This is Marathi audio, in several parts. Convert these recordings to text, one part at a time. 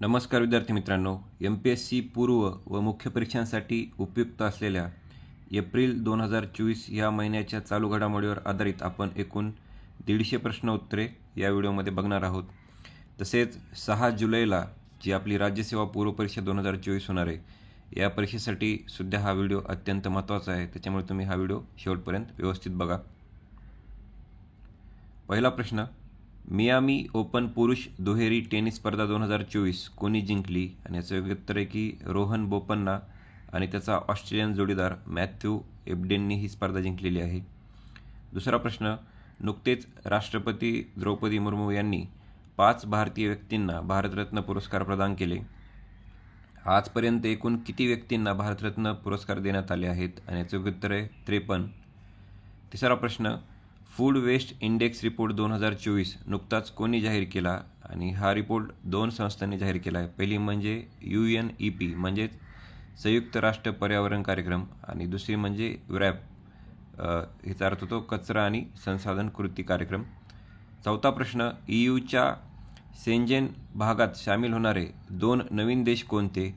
नमस्कार विद्यार्थी मित्रांनो, MPSC पूर्व व मुख्य परीक्षांसाठी उपयुक्त असलेल्या एप्रिल 2024 या महिन्याच्या चालू घडामोडीवर आधारित आपण एकूण 150 प्रश्न उत्तरे या व्हिडिओमध्ये बघणार आहोत. तसेच 6 जुलैला जी आपली राज्यसेवा पूर्व परीक्षा 2024 होणार आहे, या परीक्षेसाठी सुद्धा हा व्हिडिओ अत्यंत महत्त्वाचा आहे. त्याच्यामुळे तुम्ही हा व्हिडिओ शेवटपर्यंत व्यवस्थित बघा. पहिला प्रश्न, मियामी ओपन पुरुष दुहेरी टेनिस स्पर्धा 2024 कोणी जिंकली? आणि याचं योग्य उत्तर आहे की रोहन बोपन्ना आणि त्याचा ऑस्ट्रेलियन जोडीदार मॅथ्यू एबडेननी ही स्पर्धा जिंकलेली आहे. दुसरा प्रश्न, नुकतेच राष्ट्रपती द्रौपदी मुर्मू यांनी 5 भारतीय व्यक्तींना भारतरत्न पुरस्कार प्रदान केले. आजपर्यंत एकूण किती व्यक्तींना भारतरत्न पुरस्कार देण्यात आले आहेत? आणि याचं योग्य उत्तर आहे 53. तिसरा प्रश्न, फूड वेस्ट इंडेक्स रिपोर्ट 2024 नुकताच कोणी जाहीर केला? आणि हा रिपोर्ट 2 संस्थांनी जाहीर केला आहे. पहिली म्हणजे UNEP म्हणजेच संयुक्त राष्ट्र पर्यावरण कार्यक्रम, आणि दुसरी म्हणजे WRAP, हिचा अर्थ होतो कचरा आणि संसाधन कृती कार्यक्रम. चौथा प्रश्न, EUच्या सेंजेन भागात सामील होणारे 2 नवीन देश कोणते?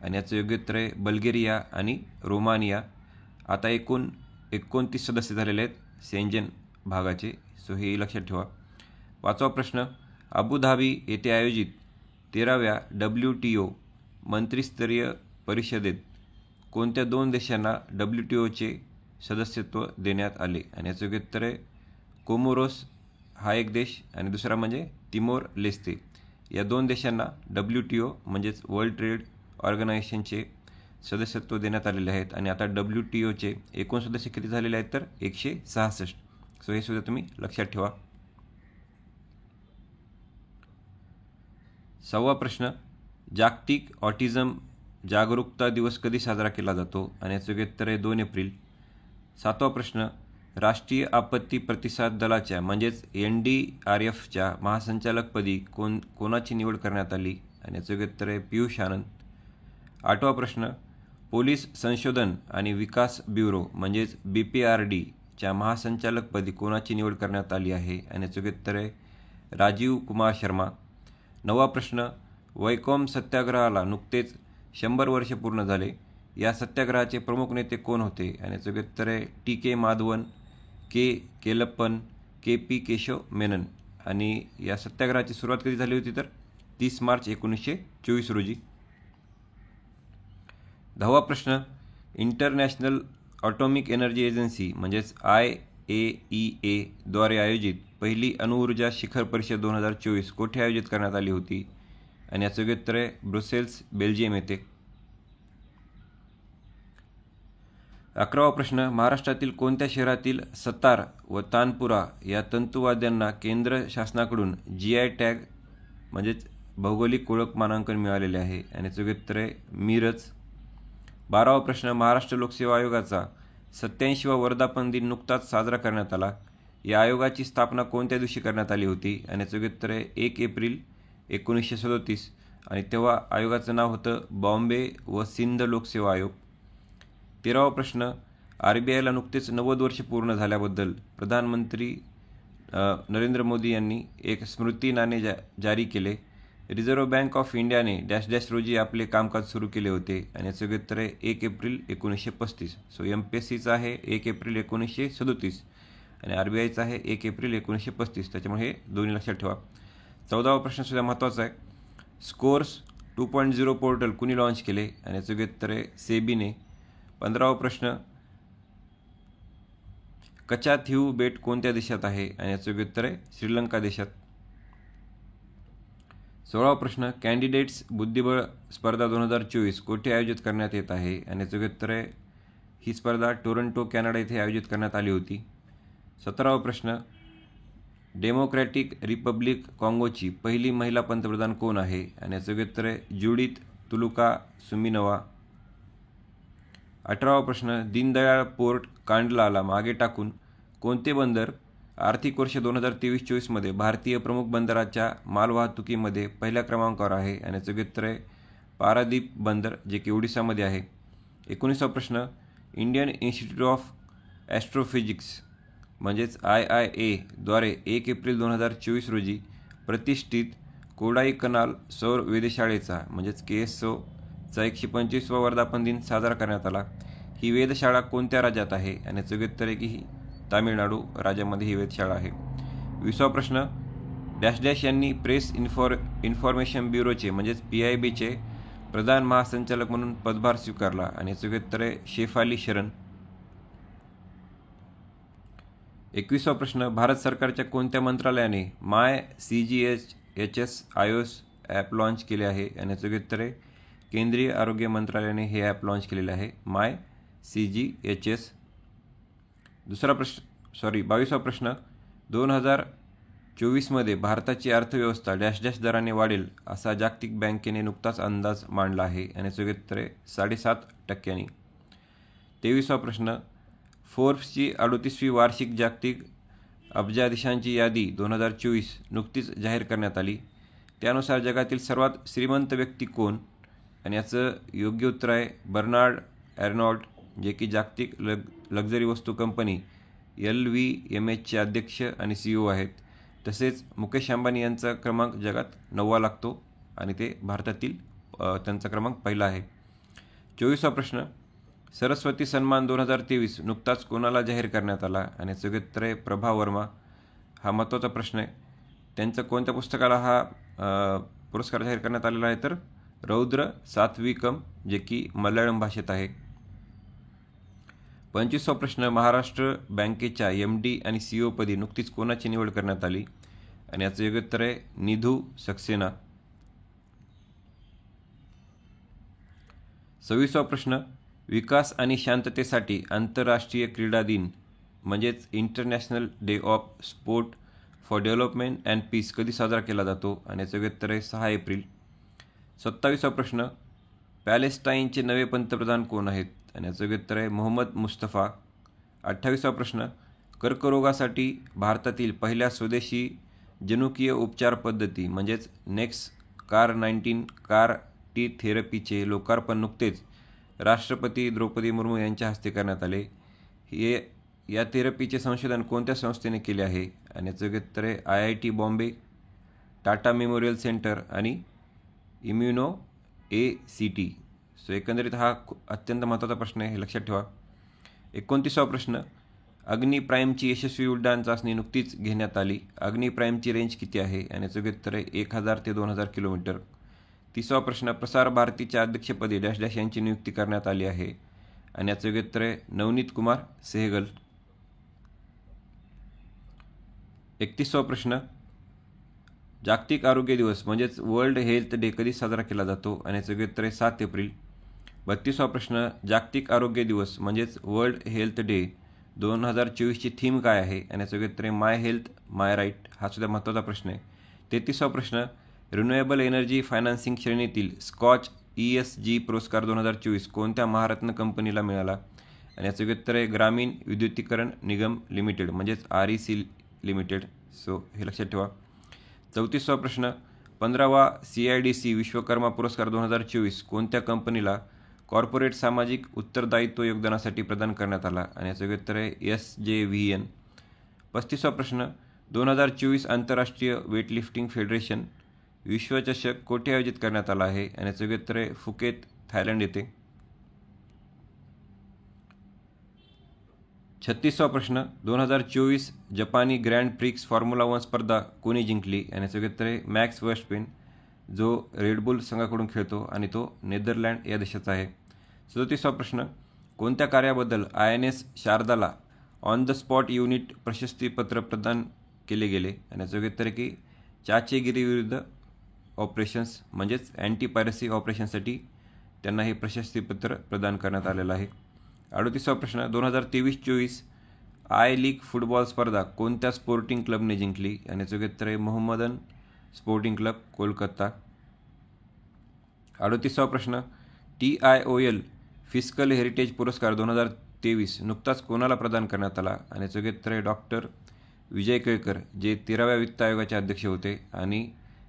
आणि याचं योग्य उत्तर आहे बल्गेरिया आणि रोमानिया. आता एकूण 29 सदस्य झालेले आहेत सेंजेन भागाचे, सो हे लक्षात ठेवा. पाचवा प्रश्न, अबुधाबी येथे आयोजित 13व्या WTO मंत्रिस्तरीय परिषदेत कोणत्या 2 देशांना WTOचे सदस्यत्व देण्यात आले? आणि याचं योग्य उत्तर आहे कोमोरोस हा एक देश, आणि दुसरा म्हणजे तिमोर लेस्ते. या 2 देशांना WTO म्हणजेच वर्ल्ड ट्रेड ऑर्गनायझेशनचे सदस्यत्व देण्यात आलेले आहेत. आणि आता WTOचे एकूण सदस्य किती झालेले आहेत तर 166. सो हे सुद्धा तुम्ही लक्षात ठेवा. 6वा प्रश्न, जागतिक ऑटिझम जागरूकता दिवस कधी साजरा केला जातो? आणि याचं योग्य उत्तर आहे 2 एप्रिल. 7वा प्रश्न, राष्ट्रीय आपत्ती प्रतिसाद दलाच्या म्हणजेच NDRFच्या महासंचालकपदी कोणाची निवड करण्यात आली? आणि याचं योग्य उत्तर आहे पियुष आनंद. 8वा प्रश्न, पोलीस संशोधन आणि विकास ब्युरो म्हणजेच BPRD च्या महासंचालकपदी कोणाची निवड करण्यात आली आहे? आणि याचं योग्य उत्तर आहे राजीव कुमार शर्मा. 9वा प्रश्न, वैकोम सत्याग्रहाला नुकतेच 100 वर्ष पूर्ण झाले. या सत्याग्रहाचे प्रमुख नेते कोण होते? आणि याचं योग्य उत्तर आहे TK Madhavan, K Kelappan, KP Keshav Menon. आणि या सत्याग्रहाची सुरुवात कधी झाली होती तर 30 मार्च 1924 रोजी. 10वा प्रश्न, इंटरनॅशनल ऑटॉमिक एनर्जी एजन्सी म्हणजेच IAEA द्वारे आयोजित पहिली अणुऊर्जा शिखर परिषद 2024 कोठे आयोजित करण्यात आली होती? आणि याचं योग्य उत्तर आहे ब्रुसेल्स, बेल्जियम येथे. 11वा प्रश्न, महाराष्ट्रातील कोणत्या शहरातील सतार व तानपुरा या तंतुवाद्यांना केंद्र शासनाकडून GI टॅग म्हणजेच भौगोलिक ओळख मानांकन मिळालेले आहे? आणि याचं योग्य उत्तर आहे मिरज. 12वा प्रश्न, महाराष्ट्र लोकसेवा आयोगाचा 87वा वर्धापन दिन नुकताच साजरा करण्यात आला. या आयोगाची स्थापना कोणत्या दिवशी करण्यात आली होती? आणि याचं योग्य उत्तर आहे 1 एप्रिल 1937, आणि तेव्हा आयोगाचं नाव होतं बॉम्बे व सिंध लोकसेवा आयोग. 13वा प्रश्न, RBIला नुकतेच 90 वर्ष पूर्ण झाल्याबद्दल प्रधानमंत्री नरेंद्र मोदी यांनी एक स्मृती नाणे जारी केले. रिझर्व्ह बँक ऑफ इंडियाने डॅश डॅश रोजी आपले कामकाज सुरू केले होते? आणि याचं योग्य उत्तर आहे 1 एप्रिल 1935. सो MPSCचं आहे 1 एप्रिल 1937 आणि RBIचं आहे 1 एप्रिल 1935. त्याच्यामुळे हे दोन्ही लक्षात ठेवा. 14वा प्रश्न सुद्धा महत्त्वाचा आहे. स्कोर्स 2.0 पोर्टल कुणी लॉन्च केले? आणि याचं योग्य उत्तर आहे सेबीने. 15वा प्रश्न, कचाथिऊ बेट कोणत्या देशात आहे? आणि याचं योग्य उत्तर आहे श्रीलंका देशात. 16वा प्रश्न, कॅन्डिडेट्स बुद्धिबळ स्पर्धा 2024 कोठे आयोजित करण्यात येत आहे? आणि याचं योग्य उत्तर आहे ही स्पर्धा टोरंटो, कॅनडा येथे आयोजित करण्यात आली होती. 17वा प्रश्न, डेमोक्रॅटिक रिपब्लिक काँगोची पहिली महिला पंतप्रधान कोण आहे? आणि याचं योग्य उत्तर आहे ज्युडिथ तुलुका सुमिनवा. 18वा प्रश्न, दीनदयाळ पोर्ट कांडलाला मागे टाकून कोणते बंदर आर्थिक वर्ष 2023-24 मध्ये भारतीय प्रमुख बंदराच्या मालवाहतुकीमध्ये पहिल्या क्रमांकावर आहे? आणि याचं योग्य उत्तर आहे पारादीप बंदर, जे की ओडिसामध्ये आहे. 19वा प्रश्न, इंडियन इन्स्टिट्यूट ऑफ ॲस्ट्रोफिजिक्स म्हणजेच IIA द्वारे 1 एप्रिल 2024 रोजी प्रतिष्ठित कोडाईकनाल सौर वेधशाळेचा म्हणजेच KSOचा 125वा वर्धापन दिन साजरा करण्यात आला. ही वेधशाळा कोणत्या राज्यात आहे? आणि याचं उत्तर आहे की ही तामिळनाडू राज्यामध्ये ही वेधशाळा आहे. 20वा प्रश्न, डॅश डॅश यांनी प्रेस इन्फॉर्मेशन ब्युरोचे म्हणजेच PIBचे प्रधान महासंचालक म्हणून पदभार स्वीकारला. आणि याचं उत्तर आहे शेफाली शरण. 21वा प्रश्न, भारत सरकारच्या कोणत्या मंत्रालयाने माय CGHS iOS ॲप लॉन्च केले आहे? आणि याचं उत्तर आहे केंद्रीय आरोग्य मंत्रालयाने हे ॲप लॉन्च केलेले आहे, माय CGHS. 22वा प्रश्न, 2024मध्ये भारताची अर्थव्यवस्था डॅश डॅश दराने वाढेल असा जागतिक बँकेने नुकताच अंदाज मांडला आहे. आणि याचं उत्तर आहे 7.5%. 23वा प्रश्न, फोर्ब्सची 38वी वार्षिक जागतिक अब्जाधीशांची यादी 2024 नुकतीच जाहीर करण्यात आली. त्यानुसार जगातील सर्वात श्रीमंत व्यक्ती कोण? आणि याचं योग्य उत्तर आहे बर्नार्ड ॲर्नॉल्ड, जे की जागतिक लक्झरी वस्तू कंपनी LVMHचे अध्यक्ष आणि CEO आहेत. तसेच मुकेश अंबानी यांचा क्रमांक जगात 9वा लागतो आणि ते भारतातील त्यांचा क्रमांक पहिला आहे. 24वा प्रश्न, सरस्वती सन्मान 2023 नुकताच कोणाला जाहीर करण्यात आला? आणि याचं उत्तर आहे प्रभा वर्मा. हा महत्त्वाचा प्रश्न आहे. त्यांचं कोणत्या पुस्तकाला हा पुरस्कार जाहीर करण्यात आलेला आहे? तर रौद्र सात्विकम, जे की मल्याळम भाषेत आहे. 25वा प्रश्न, महाराष्ट्र बँकेच्या MD आणि CEO पदी नुकतीच कोणाची निवड करण्यात आली? आणि याचं योग्य उत्तर आहे निधू सक्सेना. 26वा प्रश्न, विकास आणि शांततेसाठी आंतरराष्ट्रीय क्रीडा दिन म्हणजेच international day of sport for development and peace कधी साजरा केला जातो? आणि याचं उत्तर आहे 6 एप्रिल. 27वा प्रश्न, पॅलेस्टाईनचे नवे पंतप्रधान कोण आहेत? आणि याचं उत्तर आहे मोहम्मद मुस्तफा. 28वा प्रश्न, कर्करोगासाठी भारतातील पहिल्या स्वदेशी जनुकीय उपचार पद्धती म्हणजेच NextCAR19 CAR-T थेरपीचे लोकार्पण नुकतेच राष्ट्रपती द्रौपदी मुर्मू यांच्या हस्ते करण्यात आले. या थेरपीचे संशोधन कोणत्या संस्थेने केले आहे? आणि याचं उत्तर आहे IIT Bombay, Tata memorial centre आणि इम्युनो ACT. सो एकंदरीत हा अत्यंत महत्त्वाचा प्रश्न आहे, हे लक्षात ठेवा. 29वा प्रश्न, अग्नी प्राईमची यशस्वी उड्डाण चाचणी नुकतीच घेण्यात आली. अग्नी प्राईमची रेंज किती आहे? आणि याचं उत्तर आहे 1000 ते 2000 किलोमीटर. 30वा प्रश्न, प्रसार भारतीच्या अध्यक्षपदी डॅश डॅश यांची नियुक्ती करण्यात आली आहे. आणि याचं उत्तर आहे नवनीत कुमार सेहगल. 31वा प्रश्न, जागतिक आरोग्य दिवस म्हणजेच वर्ल्ड हेल्थ डे कधी साजरा केला जातो? आणि याचं उत्तर आहे 7 एप्रिल. 32वा प्रश्न, जागतिक आरोग्य दिवस म्हणजेच वर्ल्ड हेल्थ डे 2024ची थीम काय आहे? आणि याचं उत्तर आहे माय हेल्थ माय राईट. हा सुद्धा महत्त्वाचा प्रश्न आहे. 33वा प्रश्न, रिन्युएबल एनर्जी फायनान्सिंग श्रेणीतील स्कॉच ESG पुरस्कार 2024 कोणत्या महारत्न कंपनीला मिळाला? आणि याचं उत्तर आहे ग्रामीण विद्युतीकरण निगम लिमिटेड म्हणजेच REC लिमिटेड. सो हे लक्षात ठेवा. 34वा प्रश्न, 15वा CIDC विश्वकर्मा पुरस्कार 2024 कोणत्या कंपनीला कॉर्पोरेट सामाजिक उत्तरदायित्व योगदानासाठी प्रदान करण्यात आला? आणि याचं उत्तर आहे SJVN. 35वा प्रश्न, 2024 आंतरराष्ट्रीय वेटलिफ्टिंग फेडरेशन विश्वचषक कोठे आयोजित करण्यात आला आहे? आणि याचं उत्तर आहे फुकेत, थायलंड येथे. 36वा प्रश्न, 2024 जपानी ग्रँड प्रिक्स फॉर्म्युला 1 स्पर्धा कोणी जिंकली? आणि याचं उत्तर आहे मॅक्स वर्स्टपेन, जो रेडबुल संघाकडून खेळतो आणि तो नेदरलँड या देशाचा आहे. 37वा प्रश्न, कोणत्या कार्याबद्दल INS शारदाला ऑन द स्पॉट युनिट प्रशस्तीपत्र प्रदान केले गेले? आणि याचं उत्तर आहे की चाचेगिरीविरुद्ध ऑपरेशन्स म्हणजेच अँटी पायरसी ऑपरेशनसाठी त्यांना हे प्रशस्तीपत्र प्रदान करण्यात आलेलं आहे. 38वा प्रश्न, 2023-24 आय लीग फुटबॉल स्पर्धा कोणत्या स्पोर्टिंग क्लबने जिंकली? आणि याचं उत्तर आहे मोहम्मदन स्पोर्टिंग क्लब, कोलकाता. 38वा प्रश्न, TIOL फिस्कल हेरिटेज पुरस्कार 2023 नुकताच कोणाला प्रदान करण्यात आला? आणि याचं उत्तर आहे डॉक्टर विजय केळकर, जे 13व्या वित्त आयोगाचे अध्यक्ष होते, आणि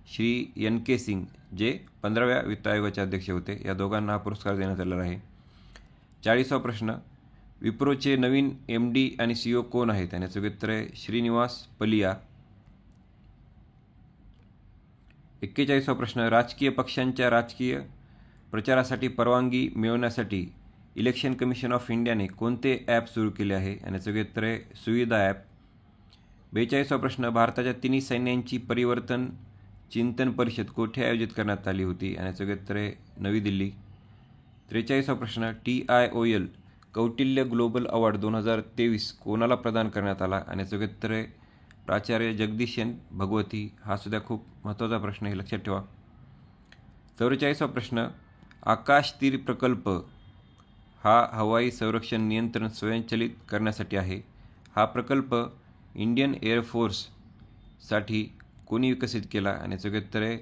श्री NK सिंग, जे 15व्या वित्त आयोगाचे अध्यक्ष होते. या दोघांना हा पुरस्कार देण्यात आलेला आहे. 40वा प्रश्न, विप्रोचे नवीन MD आणि CEO कोण आहेत? आणि याचं उत्तर आहे श्रीनिवास पलिया. 41वा प्रश्न, राजकीय पक्षांच्या राजकीय प्रचारासाठी परवानगी मिळवण्यासाठी इलेक्शन कमिशन ऑफ इंडियाने कोणते ॲप सुरू केले आहे? आणि याचे उत्तर आहे सुविधा ॲप. 42वा प्रश्न, भारताच्या तिन्ही सैन्यांची परिवर्तन चिंतन परिषद कोठे आयोजित करण्यात आली होती? आणि याचे उत्तर आहे नवी दिल्ली. 43वा प्रश्न, TIOL कौटिल्य ग्लोबल अवॉर्ड 2023 कोणाला प्रदान करण्यात आला? आणि याचे उत्तर आहे प्राचार्य जगदीश एन भगवती. हा सुद्धा खूप महत्त्वाचा प्रश्न आहे, लक्षात ठेवा. 44वा प्रश्न, आकाश तीर प्रकल्प हा हवाई संरक्षण नियंत्रण स्वयंचलित करण्यासाठी आहे. हा प्रकल्प इंडियन एअरफोर्ससाठी कोणी विकसित केला? आणि याचे उत्तर आहे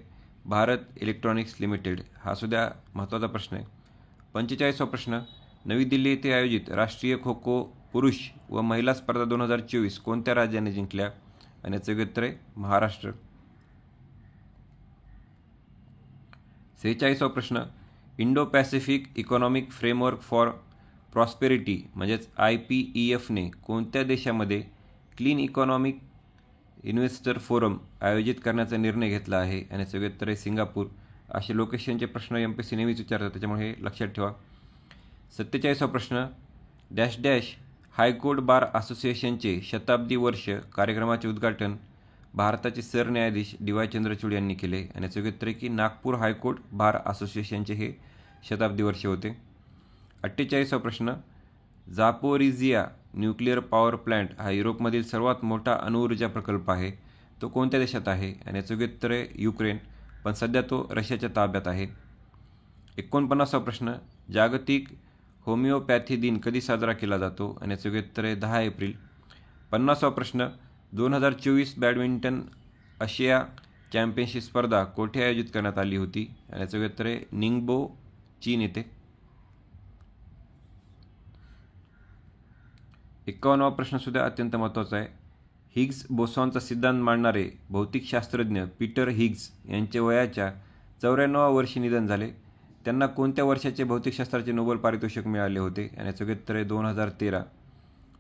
भारत इलेक्ट्रॉनिक्स लिमिटेड. हा सुद्धा महत्त्वाचा प्रश्न आहे. 45वा प्रश्न, नवी दिल्ली येथे आयोजित राष्ट्रीय खो खो पुरुष व महिला स्पर्धा 2024 कोणत्या राज्याने जिंकल्या? आणि याचे उत्तर आहे महाराष्ट्र. 46वा प्रश्न, Indo Pacific economic framework for prosperity म्हणजेच IPEFने कोणत्या देशामध्ये क्लीन इकॉनॉमिक इन्व्हेस्टर फोरम आयोजित करण्याचा निर्णय घेतला आहे? आणि याचे उत्तर आहे सिंगापूर. असे लोकेशनचे प्रश्न MPSC नेहमीच विचारतात, त्याच्यामुळे हे लक्षात ठेवा. 47वा प्रश्न, डॅश डॅश हायकोर्ट बार असोसिएशनचे शताब्दी वर्ष कार्यक्रमाचे उद्घाटन भारताचे सरन्यायाधीश DY चंद्रचूड यांनी केले. आणि याचे उत्तर आहे की नागपूर हायकोर्ट बार असोसिएशनचे हे शताब्दी वर्ष होते. 48वा प्रश्न, झापोरिझिया न्यूक्लिअर पॉवर प्लांट हा युरोपमधील सर्वात मोठा अणुऊर्जा प्रकल्प आहे. तो कोणत्या देशात आहे? आणि याचे उत्तर आहे युक्रेन, पण सध्या तो रशियाच्या ताब्यात आहे. 49वा प्रश्न, जागतिक होमिओपॅथी दिन कधी साजरा केला जातो? आणि याचे उत्तर आहे 10 एप्रिल. 50वा प्रश्न, 2024 बॅडमिंटन आशिया चॅम्पियनशिप स्पर्धा कोठे आयोजित करण्यात आली होती? आणि याचे उत्तर आहे निंगबो, चीन येथे. 51वा प्रश्न सुद्धा अत्यंत महत्त्वाचा आहे. हिग्स बोसॉनचा सिद्धांत मांडणारे भौतिकशास्त्रज्ञ पीटर हिग्स यांचे वयाच्या 94व्या वर्षी निधन झाले. त्यांना कोणत्या वर्षाचे भौतिकशास्त्राचे नोबेल पारितोषिक मिळाले होते? आणि याचे उत्तर आहे 2013.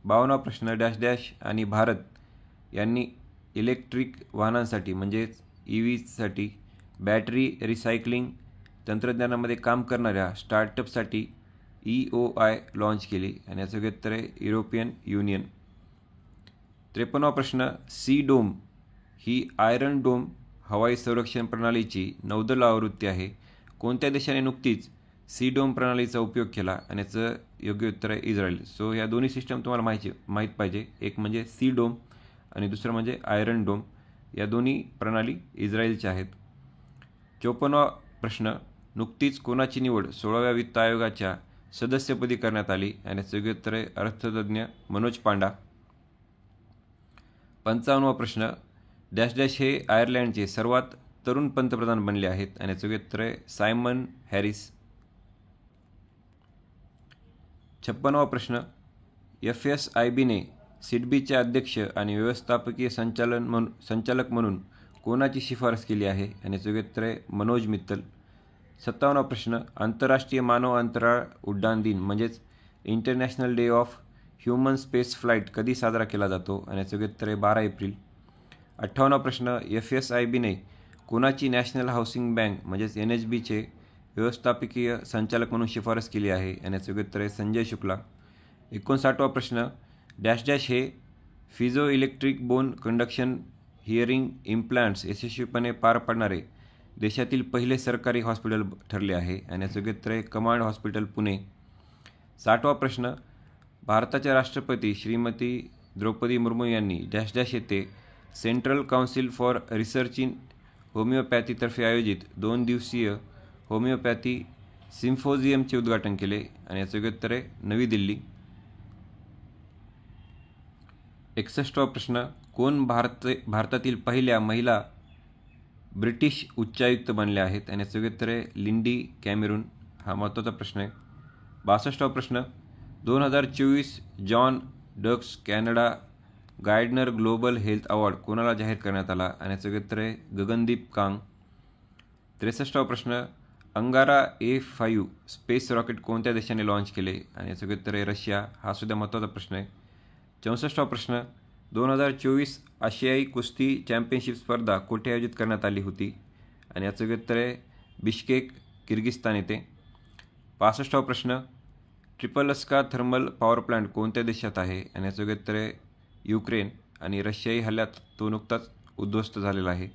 52वा प्रश्न, डॅश डॅश आणि भारत यांनी इलेक्ट्रिक वाहनांसाठी म्हणजेच EVसाठी बॅटरी रिसायकलिंग तंत्रज्ञानामध्ये काम करणाऱ्या स्टार्टअपसाठी EOI लॉन्च केली. आणि याचे उत्तर आहे युरोपियन युनियन. 53वा प्रश्न, सी डोम ही आयरन डोम हवाई संरक्षण प्रणालीची नौदल आवृत्ती आहे. कोणत्या देशाने नुकतीच सी डोम प्रणालीचा उपयोग केला? आणि याचं योग्य उत्तर आहे इस्रायल. सो या दोन्ही सिस्टम तुम्हाला माहीत पाहिजे. एक म्हणजे सी डोम आणि दुसरं म्हणजे आयरन डोम. या दोन्ही प्रणाली इस्रायलच्या आहेत. 54वा प्रश्न, नुकतीच कोणाची निवड 16व्या वित्त आयोगाच्या सदस्यपदी करण्यात आली? आणि याचं योग्य उत्तर आहे अर्थतज्ज्ञ मनोज पांडा. 55वा प्रश्न, डॅश डॅश हे आयर्लंडचे सर्वात तरुण पंतप्रधान बनले आहेत? आणि याचं उत्तर आहे सायमन हॅरिस. 56वा प्रश्न, FSIBने सिडबीचे अध्यक्ष आणि व्यवस्थापकीय संचालक म्हणून कोणाची शिफारस केली आहे? आणि याचं उत्तर आहे मनोज मित्तल. 57वा प्रश्न, आंतरराष्ट्रीय मानव अंतराळ उड्डाण दिन म्हणजेच international day of human space flight कधी साजरा केला जातो? आणि याचं उत्तर आहे 12 एप्रिल. 58वा प्रश्न, FSIBने कोणाची नॅशनल हाऊसिंग बँक म्हणजेच NHBचे व्यवस्थापकीय संचालक म्हणून शिफारस केली आहे? आणि याचं उत्तर आहे संजय शुक्ला. 59वा प्रश्न, डॅश डॅश हे फिजो electric bone conduction hearing implants यशस्वीपणे पार पाडणारे देशातील पहिले सरकारी हॉस्पिटल ठरले आहे? आणि याचं उत्तर आहे कमांड हॉस्पिटल पुणे. 60वा प्रश्न, भारताच्या राष्ट्रपती श्रीमती द्रौपदी मुर्मू यांनी डॅश डॅश येथे Central Council for Research in होमिओपॅथीतर्फे आयोजित 2 दिवसीय होमिओपॅथी सिम्फोजियमचे उद्घाटन केले? आणि याचं उत्तर आहे नवी दिल्ली. 61वा प्रश्न, कोण भारतातील पहिल्या महिला ब्रिटिश उच्चायुक्त बनल्या आहेत? आणि याचं उत्तर आहे लिंडी कॅमेरून. हा महत्त्वाचा प्रश्न आहे. 62वा प्रश्न, 2024 John Dirks Canada Gairdner global health award कोणाला जाहीर करण्यात आला? आणि याचं उत्तर आहे गगनदीप कांग. 63वा प्रश्न, अंगारा A5 स्पेस रॉकेट कोणत्या देशाने लॉन्च केले? आणि याचं उत्तर आहे रशिया. हा सुद्धा महत्त्वाचा प्रश्न आहे. 64वा प्रश्न, 2024 आशियाई कुस्ती चॅम्पियनशिप स्पर्धा कोठे आयोजित करण्यात आली होती? आणि याचं योग्य उत्तर आहे बिश्केक, किर्गिस्तान येथे. 65वा प्रश्न, ट्रिपलस्का थर्मल पॉवर प्लांट कोणत्या देशात आहे? आणि याचं योग्य उत्तर आहे युक्रेन आणि रशियाई हल्ल्यात तो नुकताच उद्ध्वस्त झालेला आहे.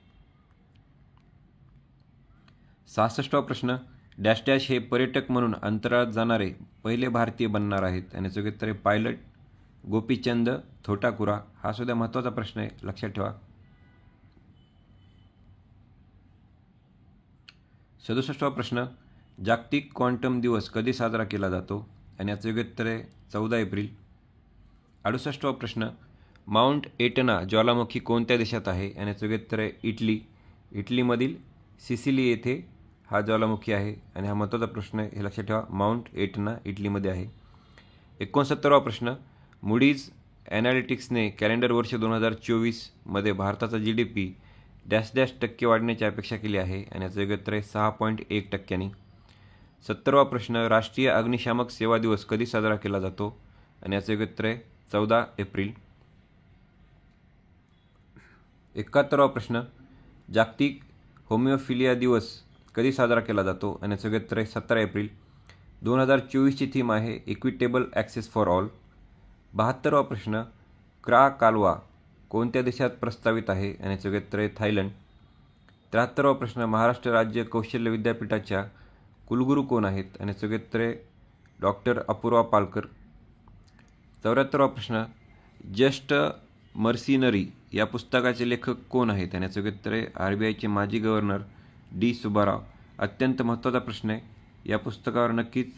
66वा प्रश्न, डॅश डॅश हे पर्यटक म्हणून अंतराळात जाणारे पहिले भारतीय बनणार आहेत. आणि याचं योग्य उत्तर आहे पायलट गोपीचंद थोटाकुरा. हा सुद्धा महत्त्वाचा प्रश्न आहे, लक्षात ठेवा. 67वा प्रश्न, जागतिक क्वांटम दिवस कधी साजरा केला जातो? आणि याचं योग्य उत्तर आहे 14 एप्रिल. 68वा प्रश्न, माउंट एटना ज्वालामुखी कोणत्या देशात आहे? आणि याचं योग्य उत्तर आहे इटली. इटलीमधील सिसिली येथे हा ज्वालामुखी आहे आणि हा महत्त्वाचा प्रश्न आहे, हे लक्षात ठेवा. माउंट एटना इटलीमध्ये आहे. 69वा प्रश्न, मुडीज ॲनालिटिक्सने कॅलेंडर वर्ष 2024 भारताचा GDP डॅश डॅश टक्के वाढण्याची अपेक्षा केली आहे. आणि याचं योग्य उत्तर आहे 6.1%. 70वा प्रश्न, राष्ट्रीय अग्निशामक सेवा दिवस कधी साजरा केला जातो? आणि याचं योग्य उत्तर आहे 14 एप्रिल. 71वा प्रश्न, जागतिक होमिओफिलिया दिवस कधी साजरा केला जातो? आणि याचं योग्य उत्तर आहे 17 एप्रिल. 2024ची थीम आहे इक्विटेबल ॲक्सेस फॉर ऑल. 72वा प्रश्न, क्रा कालवा कोणत्या देशात प्रस्तावित आहे? आणि याचं योग्य उत्तर आहे थायलंड. 73वा प्रश्न, महाराष्ट्र राज्य कौशल्य विद्यापीठाच्या कुलगुरू कोण आहेत? आणि याचं योग्य उत्तर आहे डॉक्टर अपूर्वा पालकर. 74वा प्रश्न, जस्ट मर्सिनरी या पुस्तकाचे लेखक कोण आहेत? आणि याचं योग्य उत्तर आहे RBIचे माजी गव्हर्नर D. सुब्बाराव. अत्यंत महत्त्वाचा प्रश्न आहे, या पुस्तकावर नक्कीच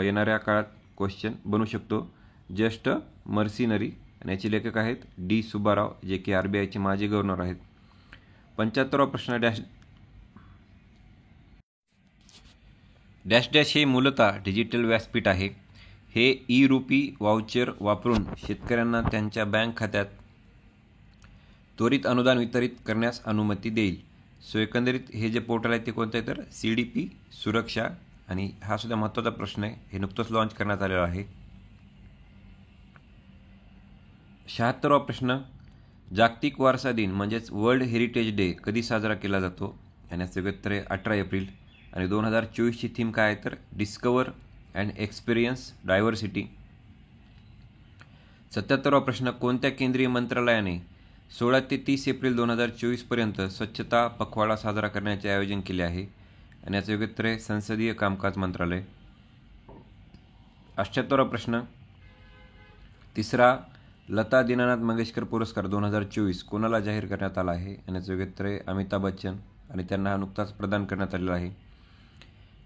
येणाऱ्या काळात क्वेश्चन बनू शकतो. जस्ट मर्सिनरी आणि याचे लेखक आहेत D. सुब्बाराव, जे की RBIचे माजी गव्हर्नर आहेत. 75वा प्रश्न, डॅश डॅश हे मूलतः डिजिटल व्यासपीठ आहे. हे ई-रूपी वाउचर वापरून शेतकऱ्यांना त्यांच्या बँक खात्यात त्वरित अनुदान वितरित करण्यास अनुमती देईल. सो एकंदरीत हे जे पोर्टल आहे ते कोणतं आहे तर CDP सुरक्षा. आणि हा सुद्धा महत्त्वाचा प्रश्न आहे, हे नुकतंच लॉन्च करण्यात आलेलं आहे. 76वा प्रश्न, जागतिक वारसा दिन म्हणजेच वर्ल्ड हेरिटेज डे कधी साजरा केला जातो? आणि याचं योग्य उत्तर आहे 18 एप्रिल. आणि 2024ची थीम काय आहे तर डिस्कवर अँड एक्सपिरियन्स डायव्हर्सिटी. 77वा प्रश्न, कोणत्या केंद्रीय मंत्रालयाने 16 ते 30 एप्रिल 2024 स्वच्छता पखवाडा साजरा करण्याचे आयोजन केले आहे? आणि याचं योग्य उत्तर आहे संसदीय कामकाज मंत्रालय. 78वा प्रश्न, तिसरा लता दीनानाथ मंगेशकर पुरस्कार 2024 कोणाला जाहीर करण्यात आला आहे? आणि याचं योग्य उत्तर आहे अमिताभ बच्चन आणि त्यांना हा नुकताच प्रदान करण्यात आलेला आहे.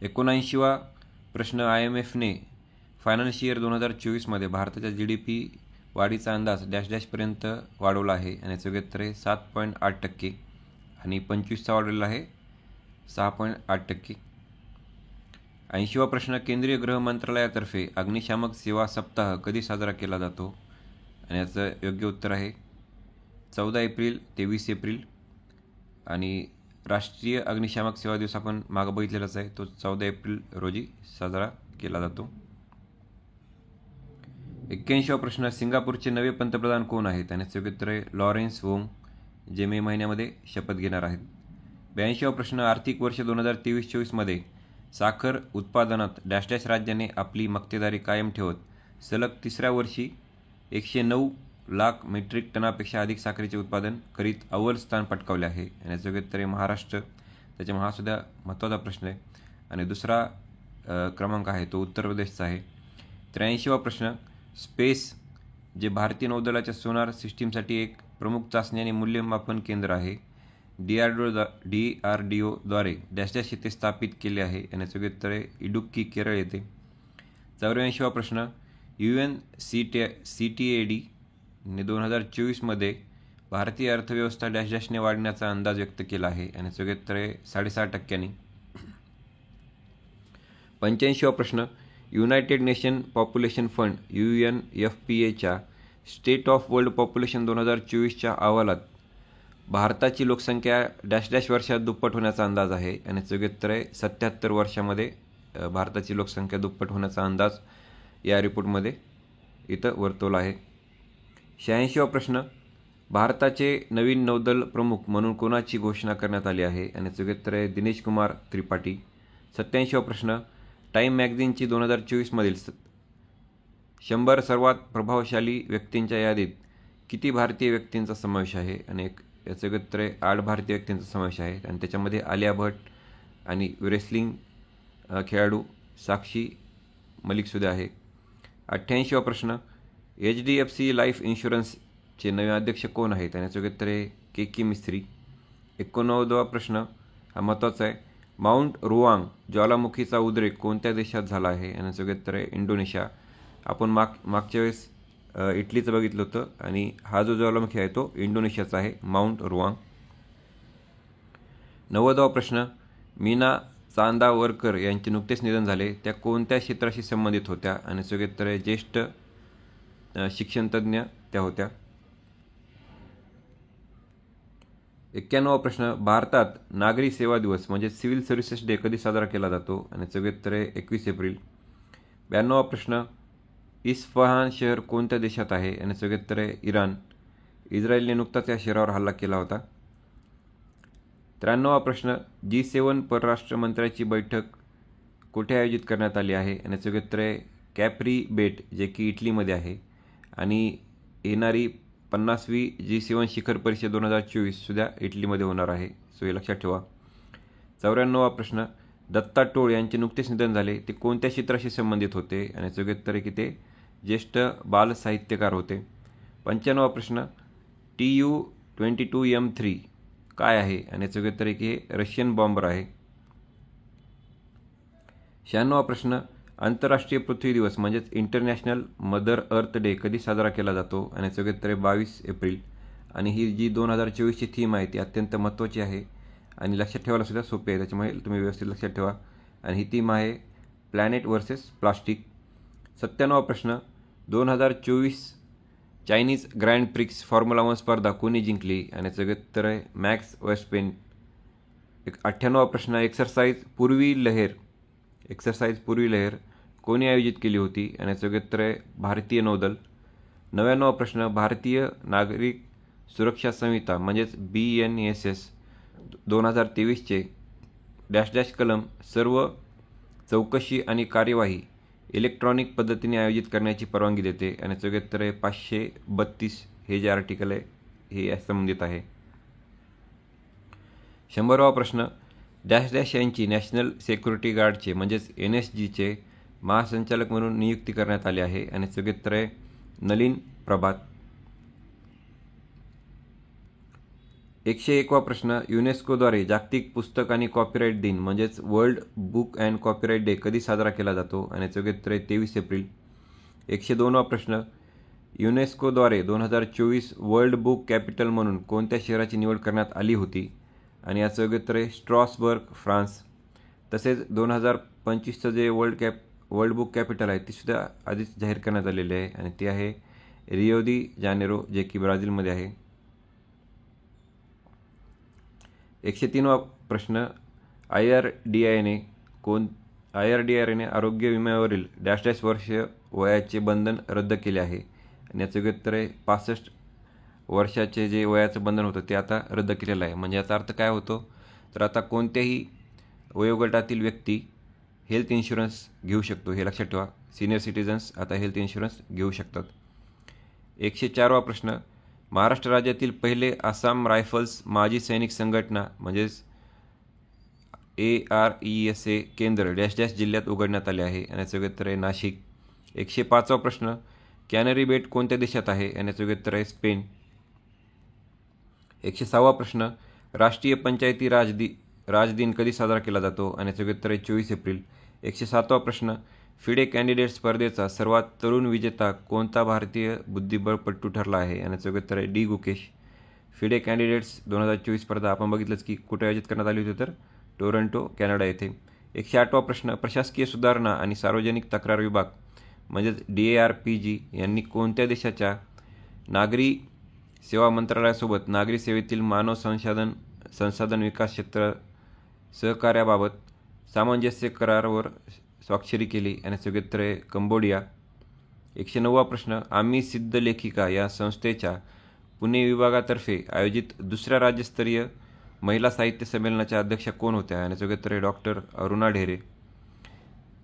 79वा प्रश्न, IMFने फायनान्शियल इयर 2024 भारताच्या GDP वाढीचा अंदाज डॅश डॅशपर्यंत वाढवला आहे? आणि याचं योग्य उत्तर आहे 7.8% आणि 25चा वाढवलेला आहे 6.8%. 80वा प्रश्न, केंद्रीय गृह मंत्रालयातर्फे अग्निशामक सेवा सप्ताह कधी साजरा केला जातो? आणि याचं योग्य उत्तर आहे 14 एप्रिल ते 20 एप्रिल. आणि राष्ट्रीय अग्निशामक सेवा दिवस आपण मागं बघितलेलाच आहे, तो 14 एप्रिल रोजी साजरा केला जातो. 81वा प्रश्न, सिंगापूरचे नवे पंतप्रधान कोण आहेत? आणि याचं योग्य उत्तर आहे लॉरेन्स वोंग, जे मे महिन्यामध्ये शपथ घेणार आहेत. 82वा प्रश्न, आर्थिक वर्ष 2023-24 साखर उत्पादनात डॅश डॅश राज्याने आपली मक्तेदारी कायम ठेवत सलग तिसऱ्या वर्षी 109 लाख मेट्रिक टनापेक्षा अधिक साखरेचे उत्पादन करीत अव्वल स्थान पटकावले आहे? आणि याचं योग्य उत्तर आहे महाराष्ट्र. त्याच्यामुळे हा सुद्धा महत्त्वाचा प्रश्न आहे. आणि दुसरा क्रमांक आहे तो उत्तर प्रदेशचा आहे. 83वा प्रश्न, स्पेस जे भारतीय नौदलाच्या सोनार सिस्टीमसाठी एक प्रमुख चाचणी आणि मूल्यमापन केंद्र आहे, DRDOद्वारे डॅश डॅश येथे स्थापित केले आहे? आणि याचं योग्य उत्तर आहे इडुक्की, केरळ येथे. 84वा प्रश्न, UNCTAD ने 2024 भारतीय अर्थव्यवस्था डॅश डॅशने वाढण्याचा अंदाज व्यक्त केला आहे? आणि याचं योग्य उत्तर आहे 6.5%. 85वा प्रश्न, युनायटेड नेशन पॉप्युलेशन फंड UNFPAच्या स्टेट ऑफ वर्ल्ड पॉप्युलेशन 2024च्या अहवालात भारताची लोकसंख्या डॅश डॅश वर्षात दुप्पट होण्याचा अंदाज आहे? आणि याचं योग्य उत्तर आहे 77 वर्षामध्ये भारताची लोकसंख्या दुप्पट होण्याचा अंदाज या रिपोर्टमध्ये इथं वर्तवला आहे. 86वा प्रश्न, भारताचे नवीन नौदल प्रमुख म्हणून कोणाची घोषणा करण्यात आली आहे? आणि याचे उत्तर आहे दिनेश कुमार त्रिपाठी. 87वा प्रश्न, टाइम मॅगझिनची 2024 मधील 100 सर्वात प्रभावशाली व्यक्तींच्या यादीत किती भारतीय व्यक्तींचा समावेश आहे? आणि याचे उत्तर आहे 8 भारतीय व्यक्तींचा समावेश आहे आणि त्याच्यामध्ये आलिया भट्ट आणि रेसलिंग खेळाडू साक्षी मलिकसुद्धा आहे. 88वा प्रश्न, HDFC लाईफ इन्शुरन्सचे नवे अध्यक्ष कोण आहेत? आणि याचे उत्तर आहे के मिस्त्री. 89वा प्रश्न हा महत्त्वाचा आहे, माउंट रुआंग ज्वालामुखीचा उद्रेक कोणत्या देशात झाला आहे? आणि याचे उत्तर आहे इंडोनेशिया. आपण मागच्या वेळेस इटलीचं बघितलं होतं आणि हा जो ज्वालामुखी आहे तो इंडोनेशियाचा आहे, माउंट रुआंग. 90वा प्रश्न, मीना चांदावरकर यांचे नुकतेच निधन झाले, त्या कोणत्या क्षेत्राशी संबंधित होत्या? आणि याचे उत्तर आहे ज्येष्ठ शिक्षणतज्ज्ञ त्या होत्या. 91वा प्रश्न, भारतात नागरी सेवा दिवस म्हणजे सिव्हिल सर्व्हिसेस डे कधी साजरा केला जातो? आणि याचे उत्तर आहे 21 एप्रिल. 92वा प्रश्न, इस्फहान शहर कोणत्या देशात आहे? आणि याचे उत्तर आहे इराण. इस्रायलने नुकताच या शहरावर हल्ला केला होता. 93वा प्रश्न, G7 परराष्ट्र मंत्र्याची बैठक कुठे आयोजित करण्यात आली आहे? आणि याचे उत्तर आहे कॅप्री बेट, जे की इटलीमध्ये आहे. आणि येणारी 50वी G7 शिखर परिषद 2024 सुद्धा इटलीमध्ये होणार आहे, सो हे लक्षात ठेवा. 94वा प्रश्न, दत्ता टोळ यांचे नुकतेच निधन झाले, ते कोणत्या क्षेत्राशी संबंधित होते? आणि याचे उत्तर आहे की ते ज्येष्ठ बाल साहित्यकार होते. 95वा प्रश्न, TU-22M3 काय आहे? आणि याचे उत्तर आहे की हे रशियन बॉम्बर आहे. 96वा प्रश्न, आंतरराष्ट्रीय पृथ्वी दिवस म्हणजेच इंटरनॅशनल मदर अर्थ डे कधी साजरा केला जातो? आणि याचे उत्तर आहे 22 एप्रिल. आणि ही जी 2024ची थीम आहे ती अत्यंत महत्त्वाची आहे आणि लक्षात ठेवायला सुद्धा सोपी आहे, त्याच्यामुळे तुम्ही व्यवस्थित लक्षात ठेवा. आणि ही थीम आहे प्लॅनेट वर्सेस प्लास्टिक. 97वा प्रश्न, 2024 चायनीज ग्रँड प्रिक्स फॉर्म्युला 1 स्पर्धा कोणी जिंकली? आणि याचं उत्तर आहे मॅक्स वर्स्टेपेन. 98वा प्रश्न, एक्सरसाइज पूर्वी लहर कोणी आयोजित केली होती? आणि याचं उत्तर आहे भारतीय नौदल. 99वा प्रश्न, भारतीय नागरिक सुरक्षा संहिता म्हणजेच BNSS 2023चे -- कलम सर्व चौकशी आणि कार्यवाही इलेक्ट्रॉनिक पद्धतीने आयोजित करण्याची परवानगी देते. आणि याचं उत्तर आहे 532 हे जे आर्टिकल आहे हे या संबंधित आहे. 100वा प्रश्न, -- यांची नॅशनल सिक्युरिटी गार्डचे म्हणजेच NSGचे महासंचालक म्हणून नियुक्ती करण्यात आली आहे. आणि याचं उत्तर आहे नलिन प्रभात. 101वा प्रश्न, युनेस्कोद्वारे जागतिक पुस्तक आणि कॉपीराईट दिन म्हणजेच world book and copyright day कधी साजरा केला जातो? आणि याचं उत्तर आहे 23 एप्रिल. 102वा प्रश्न, युनेस्कोद्वारे 2024 वर्ल्ड बुक कॅपिटल म्हणून कोणत्या शहराची निवड करण्यात आली होती? आणि याचं उत्तर आहे स्ट्रॉसबर्ग, फ्रान्स. तसेच 2025चं जे वर्ल्ड बुक कॅपिटल आहे ती सुद्धा आधीच जाहीर करण्यात आलेली आहे आणि ती आहे रिओ दी जानेरो, जे की ब्राझीलमध्ये आहे. 103वा प्रश्न, IRDAने आरोग्य विम्यावरील -- वर्ष वयाचे बंधन रद्द केले आहे. आणि याचं उत्तर आहे 65 वर्षाचे जे वयाचं बंधन होतं ते आता रद्द केलेलं आहे. म्हणजे याचा अर्थ काय होतो, तर आता कोणत्याही वयोगटातील व्यक्ती हेल्थ इन्शुरन्स घेऊ शकतो, हे लक्षात ठेवा. सिनियर सिटीजन्स आता हेल्थ इन्शुरन्स घेऊ शकतात. 104वा प्रश्न, महाराष्ट्र राज्यातील पहिले आसाम रायफल्स माजी सैनिक संघटना म्हणजेच ARESA केंद्र -- जिल्ह्यात उघडण्यात आले आहे. आणि याचं उत्तर आहे नाशिक. 105वा प्रश्न, कॅनरी बेट कोणत्या देशात आहे? आणि याचं उत्तर आहे स्पेन. 106वा प्रश्न, राष्ट्रीय पंचायती राज दिन कधी साजरा केला जातो? आणि याचं उत्तर आहे 24 एप्रिल. 107वा प्रश्न, फिडे कॅन्डिडेट स्पर्धेचा सर्वात तरुण विजेता कोणता भारतीय बुद्धिबळपटू ठरला आहे? आणि याचं उत्तर आहे D. गुकेश. फिडे कॅन्डिडेट्स 2024 स्पर्धा आपण बघितलंच की कुठे आयोजित करण्यात आली होती, तर टोरंटो, कॅनडा येथे. 108वा प्रश्न, प्रशासकीय सुधारणा आणि सार्वजनिक तक्रार विभाग म्हणजेच DARPG यांनी कोणत्या देशाच्या नागरी सेवा मंत्रालयासोबत नागरी सेवेतील मानव संसाधन विकास क्षेत्र सहकार्याबाबत सामंजस्य करारावर स्वाक्षरी केली? आणि याचं उत्तर आहे कंबोडिया. 109वा प्रश्न, आम्ही सिद्ध लेखिका या संस्थेच्या पुणे विभागातर्फे आयोजित दुसऱ्या राज्यस्तरीय महिला साहित्य संमेलनाच्या अध्यक्षा कोण होत्या? आणि याचं उत्तर आहे डॉक्टर अरुणा ढेरे.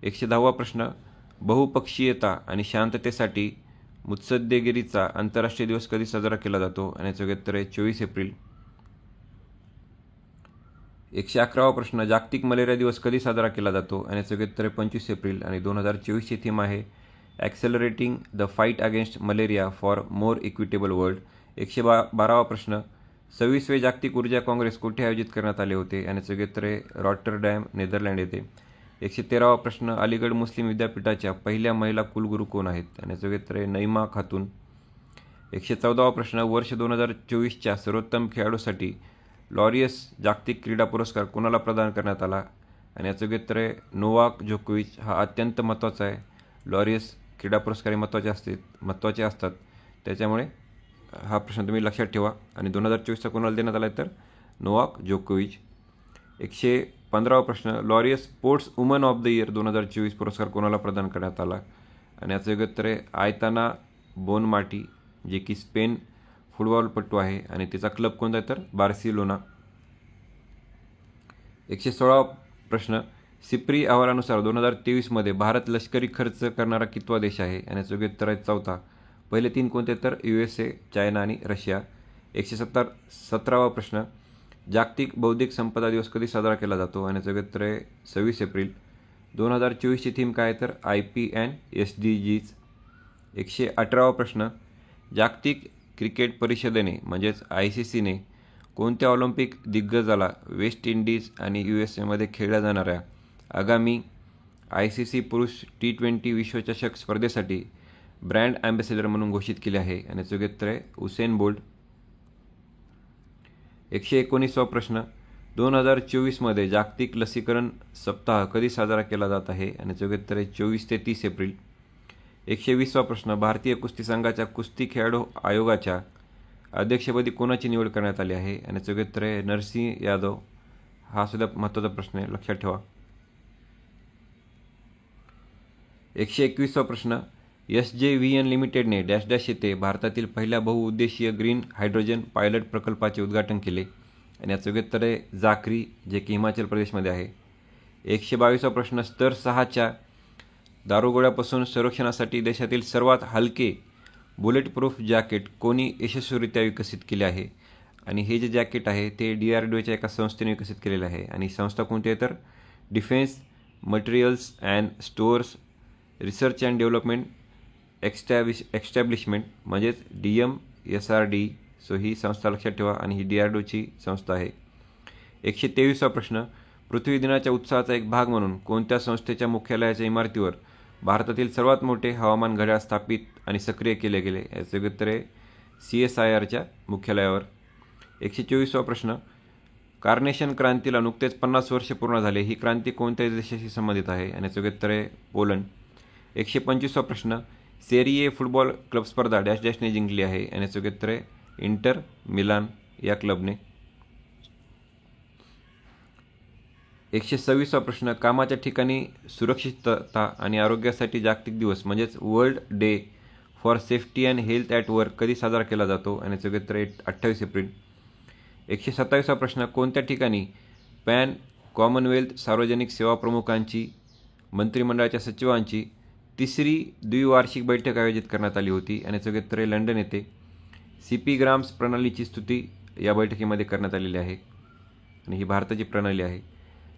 110वा प्रश्न, बहुपक्षीयता आणि शांततेसाठी मुत्सद्देगिरीचा आंतरराष्ट्रीय दिवस कधी साजरा केला जातो? आणि याचं उत्तर आहे 24 एप्रिल. 111वा प्रश्न, जागतिक मलेरिया दिवस कधी साजरा केला जातो? आणि याचं उत्तर आहे 25 एप्रिल. आणि 2024ची थीम आहे accelerating the fight against malaria for more equitable world. 112वा प्रश्न, 26वे जागतिक ऊर्जा काँग्रेस कुठे आयोजित करण्यात आले होते? आणि याचं उत्तर आहे रॉटरडॅम, नेदरलँड येथे. 113वा प्रश्न, अलीगढ मुस्लिम विद्यापीठाच्या पहिल्या महिला कुलगुरू कोण आहेत? आणि याचं उत्तर आहे नईमा खातून. 114वा प्रश्न, वर्ष 2024च्या सर्वोत्तम खेळाडूसाठी लॉरियस जागतिक क्रीडा पुरस्कार कोणाला प्रदान करण्यात आला? आणि याचं उत्तर आहे नोवाक जोकोविच. हा अत्यंत महत्त्वाचा आहे. लॉरियस क्रीडा पुरस्कार हे महत्त्वाचे असतात, त्याच्यामुळे हा प्रश्न तुम्ही लक्षात ठेवा. आणि 2024चा कोणाला देण्यात आला तर नोवाक जोकोविच. 115वा प्रश्न, Laureus sports woman of the year 2024 पुरस्कार कोणाला प्रदान करण्यात आला? आणि याचं उत्तर आहे आयताना बोनमाटी, जे की स्पेन फुटबॉलपटू आहे आणि तिचा क्लब कोणता आहे तर बार्सिलोना. 116वा प्रश्न, सिप्री अहवालानुसार 2023मध्ये भारत लष्करी खर्च करणारा कितवा देश आहे? आणि याचं उत्तर आहे 4था. पहिले 3 कोणते तर USA, चायना आणि रशिया. 117वा प्रश्न, जागतिक बौद्धिक संपदा दिवस कधी साजरा केला जातो? आणि याचं उत्तर आहे 26 एप्रिल. 2024ची थीम काय आहे तर IP अँड SDGs. 118वा प्रश्न, जागतिक क्रिकेट परिषदेने म्हणजेच ICCने कोणत्या ऑलिम्पिक दिग्गजाला वेस्ट इंडिज आणि USAमध्ये खेळल्या जाणाऱ्या आगामी ICC पुरुष T20 विश्वचषक स्पर्धेसाठी ब्रँड ॲम्बॅसेडर म्हणून घोषित केले आहे? आणि याचं उत्तर आहे उसेन बोल्ट. 119वा प्रश्न, 2024मध्ये जागतिक लसीकरण सप्ताह कधी साजरा केला जात आहे? आणि याचं उत्तर आहे 24 ते 30 एप्रिल. 120वा प्रश्न, भारतीय कुस्ती संघाच्या कुस्ती खेळाडू आयोगाच्या अध्यक्षपदी कोणाची निवड करण्यात आली आहे? आणि याचं उत्तर आहे नरसिंह यादव. हा सुद्धा महत्त्वाचा प्रश्न आहे, लक्षात ठेवा. 121वा प्रश्न, SJVN लिमिटेडने डॅश डॅश येथे भारतातील पहिल्या बहुउद्देशीय ग्रीन हायड्रोजन पायलट प्रकल्पाचे उद्घाटन केले? आणि याचं उत्तर आहे जाकरी, जे की हिमाचल प्रदेशमध्ये आहे. 122वा प्रश्न, स्तर 6च्या दारुगोळ्यापासून संरक्षणासाठी देशातील सर्वात हलके बुलेट प्रूफ जॅकेट कोणी यशस्वीरित्या विकसित केले आहे? आणि हे जे जॅकेट आहे ते DRDOच्या एका संस्थेने विकसित केलेले आहे. आणि संस्था कोणती आहे तर Defence Materials and Stores Research and Development Establishment म्हणजेच DMSRD. सो ही संस्था लक्षात ठेवा आणि ही DRDOची संस्था आहे. 123वा प्रश्न, पृथ्वी दिनाच्या उत्साहाचा एक भाग म्हणून कोणत्या संस्थेच्या मुख्यालयाच्या इमारतीवर भारतातील सर्वात मोठे हवामान घड्याळ स्थापित आणि सक्रिय केले गेले? याचे उत्तर आहे CSIRच्या मुख्यालयावर. 124वा प्रश्न, कार्नेशन क्रांतीला नुकतेच 50 वर्ष पूर्ण झाले. ही क्रांती कोणत्या देशाशी संबंधित आहे? आणि याचे उत्तर आहे पोलंड. 125वा प्रश्न, सेरी ए फुटबॉल क्लब स्पर्धा डॅश डॅशने जिंकली आहे? आणि याचे उत्तर आहे इंटर मिलान या क्लबने. 126वा प्रश्न, कामाच्या ठिकाणी सुरक्षितता आणि आरोग्यासाठी जागतिक दिवस म्हणजेच world day for safety and health at work कधी साजरा केला जातो? आणि याचे उत्तर आहे 28 एप्रिल. 127वा प्रश्न, कोणत्या ठिकाणी पॅन कॉमनवेल्थ सार्वजनिक सेवा प्रमुखांची मंत्रिमंडळाच्या सचिवांची 3री द्विवार्षिक बैठक आयोजित करण्यात आली होती? आणि याचे उत्तर आहे लंडन येथे. CP ग्राम्स प्रणालीची स्तुती या बैठकीमध्ये करण्यात आलेली आहे आणि ही भारताची प्रणाली आहे.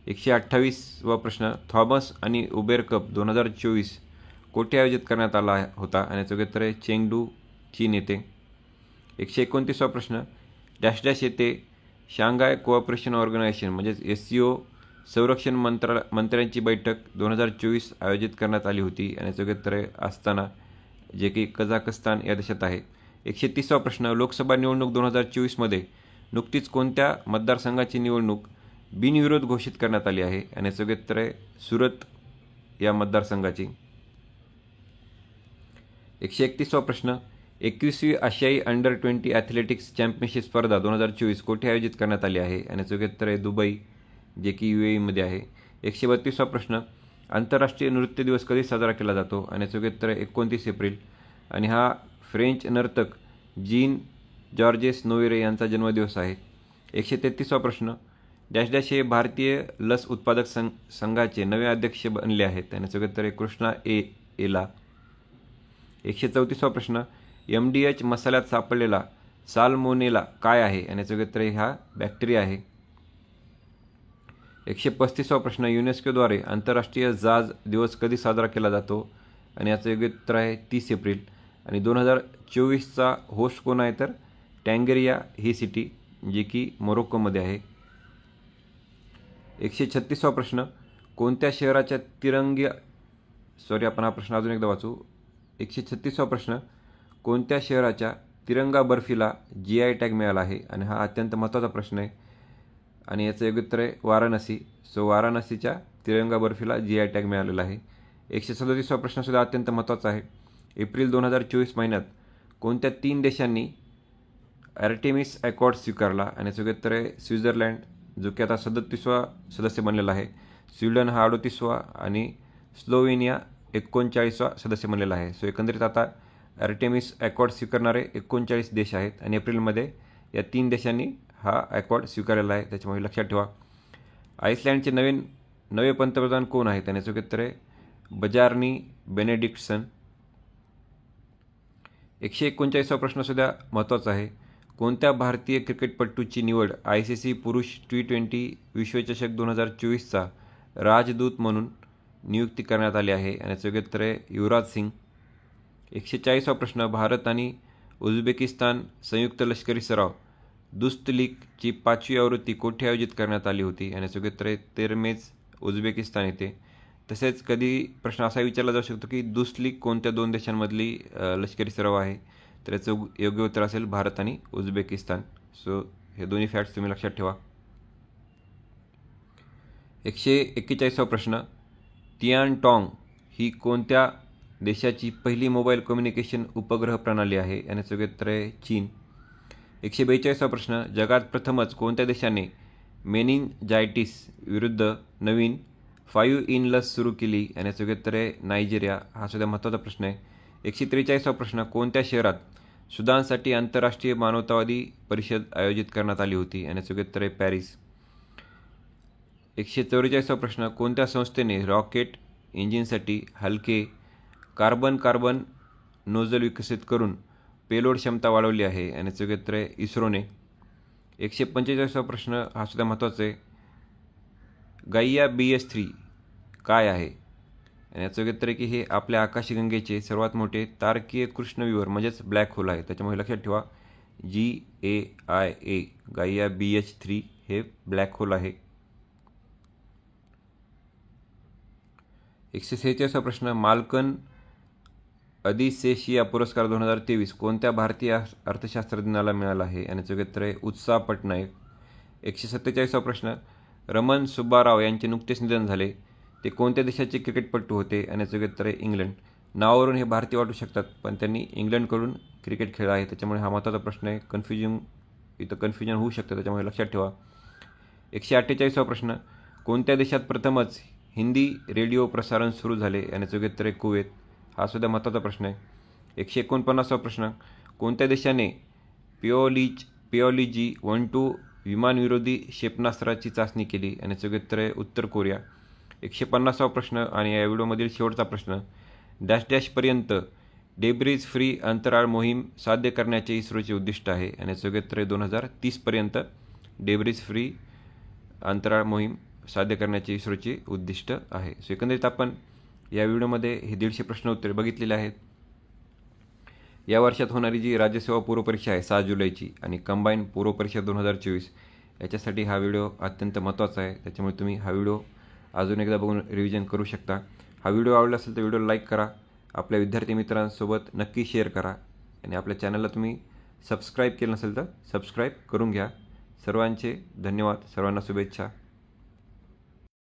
128वा प्रश्न, थॉमस आणि उबेर कप 2024 कोठे आयोजित करण्यात आला होता? आणि याचे उत्तर आहे चेंगडू, चीन येथे. 129वा प्रश्न, डॅश डॅश येथे शांघाय कोऑपरेशन ऑर्गनायझेशन म्हणजेच SCO संरक्षण मंत्र्यांची बैठक 2024 आयोजित करण्यात आली होती? आणि याचे उत्तर आहे आस्ताना, जे की कझाकस्तान या देशात आहे. 130वा प्रश्न, लोकसभा निवडणूक 2024मध्ये नुकतीच कोणत्या मतदारसंघाची निवडणूक बिनविरोध घोषित करण्यात आली आहे? आणि याचे उत्तर आहे सुरत या मतदारसंघाची. 131वा प्रश्न, 21वी आशियाई अंडर-20 ॲथलेटिक्स चॅम्पियनशिप स्पर्धा 2024 कोठे आयोजित करण्यात आली आहे? आणि याचे उत्तर आहे दुबई, जे की UAEमध्ये आहे. 132वा प्रश्न, आंतरराष्ट्रीय नृत्य दिवस कधी साजरा केला जातो? आणि याचे उत्तर आहे 29 एप्रिल. आणि हा फ्रेंच नर्तक जीन जॉर्जेस नोवेरे यांचा जन्मदिवस आहे. 133वा प्रश्न, डॅश डॅश हे भारतीय लस उत्पादक संघाचे नवे अध्यक्ष बनले आहेत आणि याचे उत्तर आहे कृष्णा एला. 134वा प्रश्न, MDH मसाल्यात सापडलेला साल्मोनेला काय आहे आणि याचे उत्तर आहे हा बॅक्टेरिया आहे. 135वा प्रश्न, युनेस्कोद्वारे आंतरराष्ट्रीय जाज दिवस कधी साजरा केला जातो आणि याचं योग्य उत्तर आहे 30 एप्रिल. आणि 2024चा होस्ट कोण आहे तर टँगेरिया ही सिटी जे की मोरोक्कोमध्ये आहे. 136वा प्रश्न, कोणत्या शहराच्या आपण हा प्रश्न अजून एकदा वाचू. 136वा प्रश्न, कोणत्या शहराच्या तिरंगा बर्फीला GI टॅग मिळाला आहे आणि हा अत्यंत महत्त्वाचा प्रश्न आहे आणि याचं योग्य उत्तर आहे वाराणसी. वाराणसीच्या तिरंगा बर्फीला GI टॅग मिळालेला आहे. 137वा प्रश्नसुद्धा अत्यंत महत्त्वाचा आहे. एप्रिल 2024 महिन्यात कोणत्या 3 देशांनी आर्टेमिस अकॉर्ड स्वीकारला आणि याचं योग्य उत्तर आहे स्वित्झर्लंड जो की आता 37वा सदस्य बनलेला आहे. स्वीडन हा 38वा आणि स्लोवेनिया 39वा सदस्य बनलेला आहे. एकंदरीत आता आर्टेमिस अकॉर्ड स्वीकारणारे 39 देश आहेत आणि एप्रिलमध्ये या 3 देशांनी हा अकॉर्ड स्वीकारलेला आहे. त्याच्यामुळे लक्षात ठेवा. आईसलँडचे नवे पंतप्रधान कोण आहेत आणि याचं उत्तर आहे बजार्नी बेनेडिक्टसन. 139वा प्रश्नसुद्धा महत्त्वाचा आहे. कोणत्या भारतीय क्रिकेटपटूची निवड ICC पुरुष T20 विश्वचषक 2024चा राजदूत म्हणून नियुक्ती करण्यात आली आहे आणि याचं योग्य उत्तर आहे युवराज सिंग. 140वा प्रश्न, भारत आणि उझबेकिस्तान संयुक्त लष्करी सराव दुस्त लीगची 5वी आवृत्ती कोठे आयोजित करण्यात आली होती आणि याचं योग्य उत्तर आहे तेरमेज उझबेकिस्तान येथे. तसेच कधी प्रश्न असा विचारला जाऊ शकतो की दुस्त लीग कोणत्या 2 देशांमधली लष्करी सराव आहे तर याचं योग्य उत्तर असेल भारत आणि उझबेकिस्तान. हे दोन्ही फॅक्ट्स तुम्ही लक्षात ठेवा. 141वा प्रश्न, तियानटॉंग ही कोणत्या देशाची पहिली मोबाईल कम्युनिकेशन उपग्रह प्रणाली आहे आणि याचं योग्य उत्तर आहे चीन. 142वा प्रश्न, जगात प्रथमच कोणत्या देशाने मेनिनजायटिस विरुद्ध नवीन 5 लस सुरू केली आणि याचं योग्य उत्तर आहे नायजेरिया. हा सुद्धा महत्त्वाचा प्रश्न आहे. 143वा प्रश्न, कोणत्या शहरात सुदानसाठी आंतरराष्ट्रीय मानवतावादी परिषद आयोजित करण्यात आली होती आणि याचं योग्य उत्तर आहे पॅरिस. 144वा प्रश्न, कोणत्या संस्थेने रॉकेट इंजिनसाठी हलके कार्बन नोझल विकसित करून पेलोड क्षमता वाढवली आहे आणि याचं योग्य उत्तर आहे इस्रोने. 145वा प्रश्न हा सुद्धा महत्त्वाचा आहे. गाइया BS3 काय आहे आणि याचं योग्य उत्तर आहे की हे आपल्या आकाशगंगेचे सर्वात मोठे तारकीय कृष्णविवर म्हणजेच ब्लॅक होल आहे. त्याच्यामुळे लक्षात ठेवा GAIA गाइया BH3 हे ब्लॅक होल आहे. 146वा प्रश्न, माल्कन अधिसेशिया पुरस्कार 2023 कोणत्या भारतीय अर्थशास्त्रज्ञाला मिळाला आहे आणि याचं उत्तर आहे उत्साह पटनायक. 147वा प्रश्न, रमन सुब्बाराव यांचे नुकतेच निधन झाले. ते कोणत्या देशाचे क्रिकेटपटू होते आणि याचं उत्तर आहे इंग्लंड. नावावरून हे भारतीय वाटू शकतात पण त्यांनी इंग्लंडकडून क्रिकेट खेळला आहे. त्याच्यामुळे हा महत्त्वाचा प्रश्न आहे. कन्फ्युजन होऊ शकतं त्याच्यामुळे लक्षात ठेवा. 148वा प्रश्न, कोणत्या देशात प्रथमच हिंदी रेडिओ प्रसारण सुरू झाले आणि याचं उत्तर आहे कुवेत. हा सुद्धा महत्त्वाचा प्रश्न आहे. 149वा प्रश्न, कोणत्या देशाने पिओलिजी 1-2 विमानविरोधी क्षेपणास्त्राची चाचणी केली आणि याचं उत्तर आहे उत्तर कोरिया. 150वा प्रश्न आणि या व्हिडिओमधील शेवटचा प्रश्न, डॅश डॅशपर्यंत डेब्रिज फ्री अंतराळ मोहीम साध्य करण्याचे इस्रोचे उद्दिष्ट आहे आणि याचं उत्तर आहे 2030पर्यंत डेब्रिज फ्री अंतराळ मोहीम साध्य करण्याचे इस्रोचे उद्दिष्ट आहे. एकंदरीत आपण या व्हिडिओमध्ये हे 150 प्रश्न उत्तरे बघितलेले आहेत. या वर्षात होणारी जी राज्यसेवा पूर्वपरीक्षा आहे 6 जुलैची आणि कंबाईन पूर्वपरीक्षा 2024 याच्यासाठी हा व्हिडिओ अत्यंत महत्त्वाचा आहे. त्याच्यामुळे तुम्ही हा व्हिडिओ अजून एकदा बघून रिव्हिजन करू शकता. हा व्हिडिओ आवडला असेल तर व्हिडिओला लाईक करा, आपल्या विद्यार्थी मित्रांसोबत नक्की शेअर करा आणि आपल्या चॅनलला तुम्ही सबस्क्राईब केलं नसेल तर सबस्क्राईब करून घ्या. सर्वांचे धन्यवाद. सर्वांना शुभेच्छा.